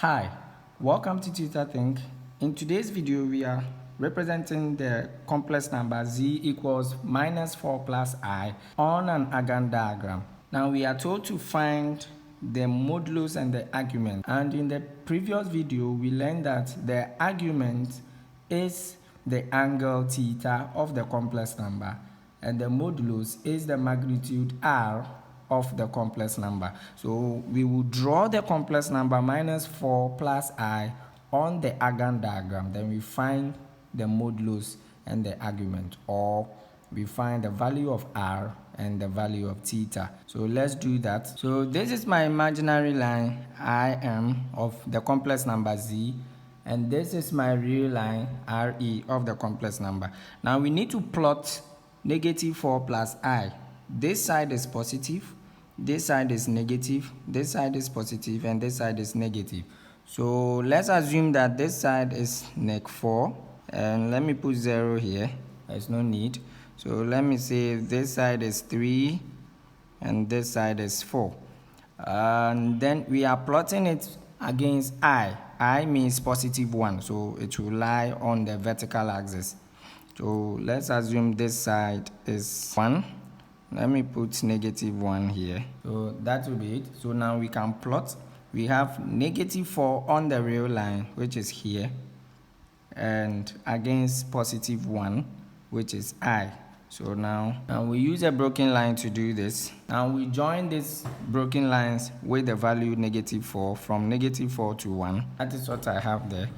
Hi, welcome to Tutor Think. In today's video, we are representing the complex number z equals minus 4 plus I on an argand diagram. Now we are told to find the modulus and the argument. And in the previous video, we learned that the argument is the angle theta of the complex number, and the modulus is the magnitude r of the complex number. So we will draw the complex number minus 4 plus I on the argand diagram. Then we find the modulus and the argument, or we find the value of r and the value of theta. So let's do that. So this is my imaginary line Im of the complex number z, and this is my real line re of the complex number. Now we need to plot negative 4 plus I. This side is positive, this side is negative, this side is positive, and this side is negative. So let's assume that this side is neg 4, and let me put 0 here. There's no need. So let me say this side is 3 and this side is 4. And then we are plotting it against I. I means positive 1, so it will lie on the vertical axis. So let's assume this side is 1. Let me put negative 1 here. So that will be it. So now we can plot. We have negative 4 on the real line, which is here, and against positive 1, which is I. So now we use a broken line to do this. Now we join these broken lines with the value negative 4 from negative 4 to 1. That is what I have there.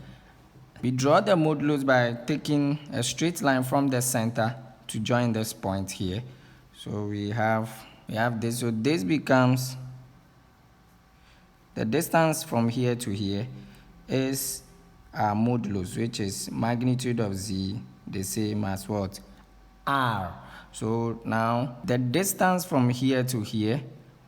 We draw the modulus by taking a straight line from the center to join this point here. So we have this. So this becomes the distance from here to here is our modulus, which is magnitude of z, the same as what? R. So now the distance from here to here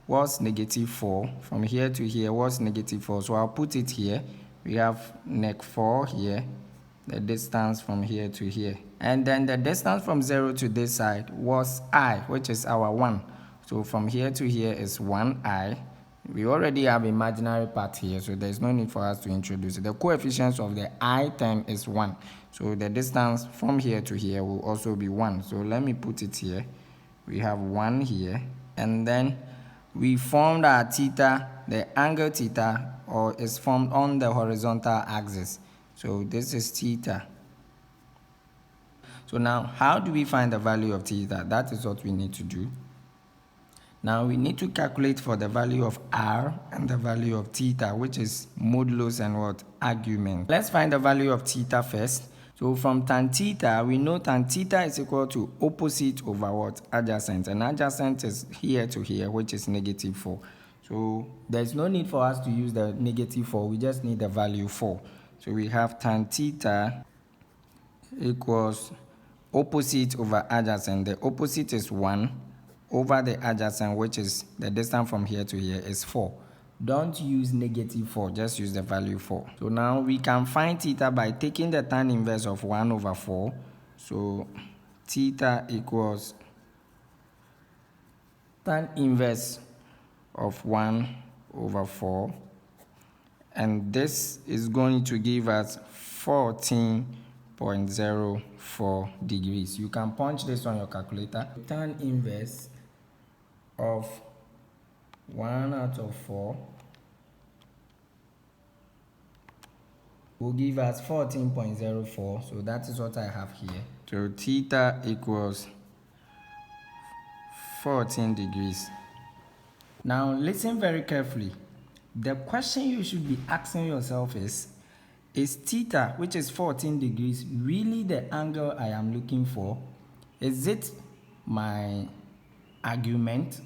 was negative 4. From here to here was negative 4. So I'll put it here. We have neg 4 here, the distance from here to here. And then the distance from 0 to this side was I, which is our 1. So from here to here is 1I. We already have imaginary part here, so there's no need for us to introduce it. The coefficient of the I term is 1. So the distance from here to here will also be 1. So let me put it here. We have 1 here. And then we formed our theta, the angle theta, or is formed on the horizontal axis. So this is theta. So now, how do we find the value of theta? That is what we need to do. Now we need to calculate for the value of r and the value of theta, which is modulus and what? Argument. Let's find the value of theta first. So from tan theta, we know tan theta is equal to opposite over what? Adjacent. And adjacent is here to here, which is negative 4. So there's no need for us to use the negative 4. We just need the value 4. So we have tan theta equals opposite over adjacent. The opposite is 1 over the adjacent, which is the distance from here to here, is 4. Don't use negative 4, just use the value 4. So now we can find theta by taking the tan inverse of 1 over 4. So theta equals tan inverse of 1 over 4. And this is going to give us 14.04 degrees. You can punch this on your calculator. Tan inverse of 1 out of 4 will give us 14.04. So that is what I have here. So theta equals 14 degrees. Now listen very carefully. The question you should be asking yourself is theta, which is 14 degrees, really the angle I am looking for? Is it my argument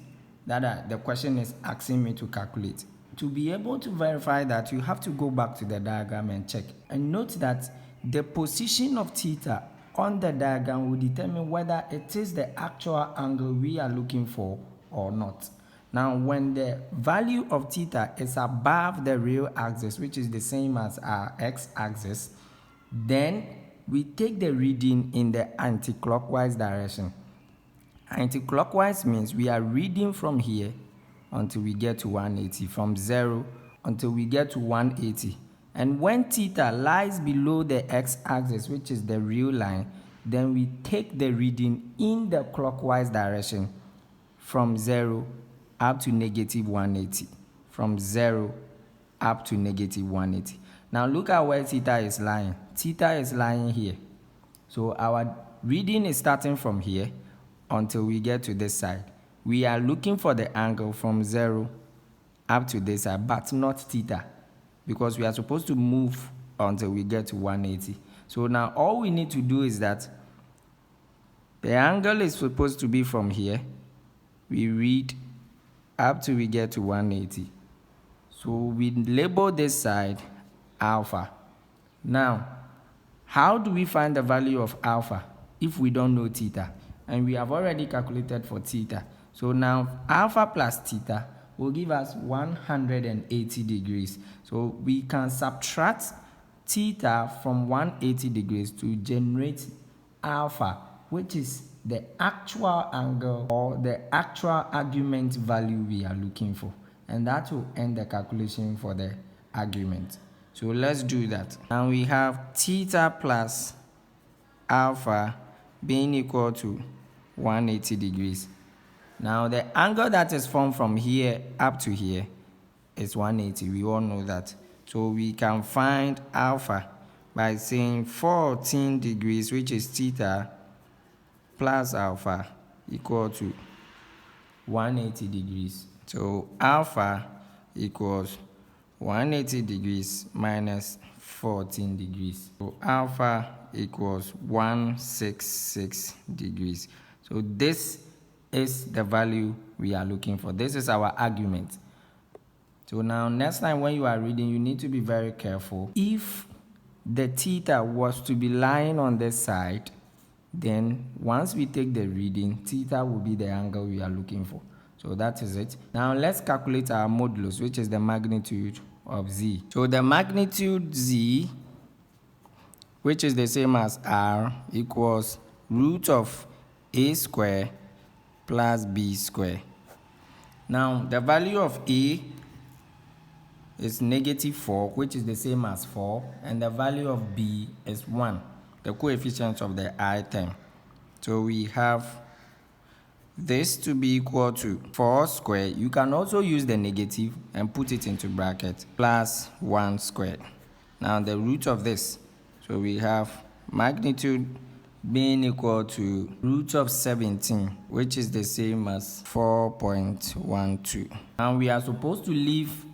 that the question is asking me to calculate? To be able to verify that, you have to go back to the diagram and check. And note that the position of theta on the diagram will determine whether it is the actual angle we are looking for or not. Now, when the value of theta is above the real axis, which is the same as our x-axis, then we take the reading in the anti-clockwise direction. Anti-clockwise means we are reading from here until we get to 180, from 0 until we get to 180. And when theta lies below the x-axis, which is the real line, then we take the reading in the clockwise direction from 0 up to negative 180. From 0 up to negative 180. Now look at where theta is lying. Theta is lying here. So our reading is starting from here until we get to this side. We are looking for the angle from 0 up to this side, but not theta, because we are supposed to move until we get to 180. So now all we need to do is that the angle is supposed to be from here. We read up till we get to 180. So we label this side alpha. Now, how do we find the value of alpha if we don't know theta? And we have already calculated for theta. So now alpha plus theta will give us 180 degrees. So we can subtract theta from 180 degrees to generate alpha, which is the actual angle or the actual argument value we are looking for. And that will end the calculation for the argument. So let's do that. Now we have theta plus alpha being equal to 180 degrees. Now the angle that is formed from here up to here is 180. We all know that. So we can find alpha by saying 14 degrees, which is theta, plus alpha equal to 180 degrees. So alpha equals 180 degrees minus 14 degrees. So alpha equals 166 degrees. So this is the value we are looking for. This is our argument. So now next time when you are reading, you need to be very careful. If the theta was to be lying on this side, then once we take the reading, theta will be the angle we are looking for. So that is it. Now let's calculate our modulus, which is the magnitude of z. So the magnitude z, which is the same as r, equals root of a square plus b square. Now the value of a is negative 4, which is the same as 4, and the value of b is 1, the coefficient of the I term. So we have this to be equal to 4 squared. You can also use the negative and put it into bracket, plus 1 squared. Now the root of this, so we have magnitude being equal to root of 17, which is the same as 4.12. And we are supposed to leave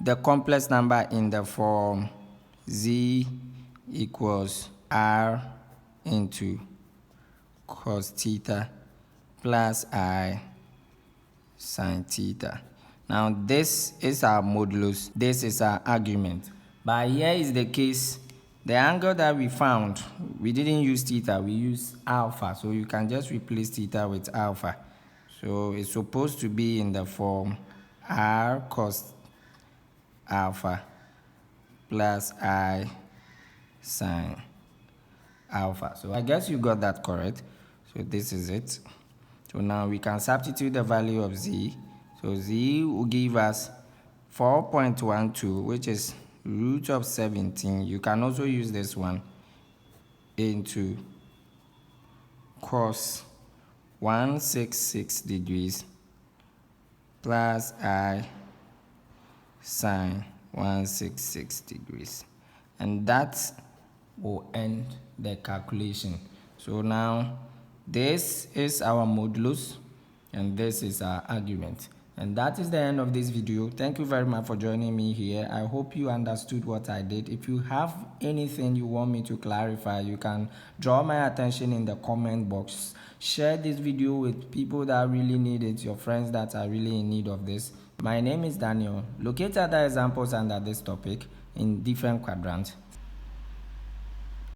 the complex number in the form z equals r into cos theta plus I sin theta. Now this is our modulus, this is our argument. But here is the case, the angle that we found, we didn't use theta, we used alpha. So you can just replace theta with alpha. So it's supposed to be in the form r cos alpha plus I sin alpha. So I guess you got that correct. So this is it. So now we can substitute the value of z. So z will give us 4.12, which is root of 17. You can also use this one into cos 166 degrees plus I sin 166 degrees. And that will end the calculation. So now this is our modulus and this is our argument. And that is the end of this video. Thank you very much for joining me here. I hope you understood what I did. If you have anything you want me to clarify, you can draw my attention in the comment box. Share this video with people that really need it, your friends that are really in need of this. My name is Daniel. Locate other examples under this topic in different quadrants.